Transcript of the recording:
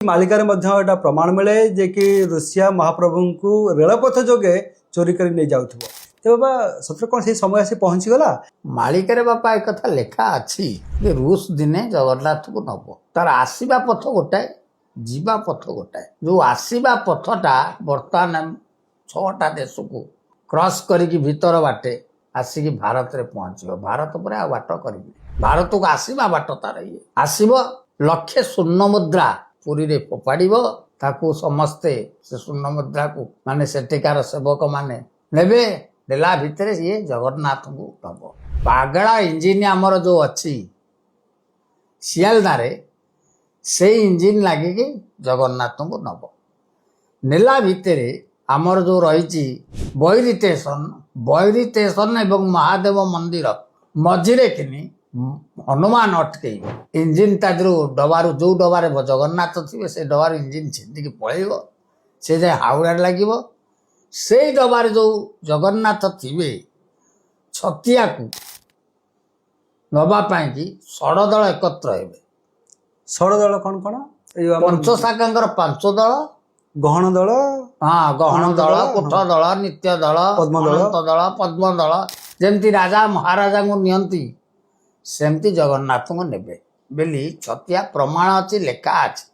मालिकार एटा प्रमाण मिले जे कि ऋषिया महाप्रभु को रेलपथ जोगे चोरी कर नहीं जाऊ तो बाबा सतर कौन से समय आसी पहुंची गला मालिकार बापा एक कथा लेखा अच्छी जे रूस दिने जगन्नाथ को नब तार आसवा पथ गोटाए जीवा पथ गोटाए जो आसवा पथटा बर्तमान 6टा देश को क्रॉस करिकी भीतर बाटे आसिकी भारत रे पहुंचो भारत पर आ बाट करी भारत को आसवा बाट तार ये आसब लक्षे स्वर्ण मुद्रा पुरी रे फोपाड़िब ताकू समस्ते से स्वर्ण मुद्रा को माने सेठिकार सेवक माने नेबे नेला भितर ये जगन्नाथ को नब पागड़ा इंजिन आमर जो अच्छी सियालदारे से इंजिन लगिकी जगन्नाथ को नब नेला भितर आमर जो रही बैरी स्टेशन एवं महादेव मंदिर मझिरे किनी हनुमान अटके इंजिन तादू डबारू जो डबारे जगन्नाथ थे से डबार इंजिन छिंदिकी पलैब से जाए हावड़ा लगे से डबार जो जगन्नाथ थे छतिया को नवापाई कि षड़ एकत्र हे षड़ दल कौन कौन पंचशाखांकर 5 दल गहन दल हाँ गहन दल कुठ दल नित्य दल अनंत दल पद्म दल जमती राजा महाराजा को नियंती सेमती जगन्नाथ को नेबे बेली छतिया प्रमाण अच्छी लेखा अच्छी।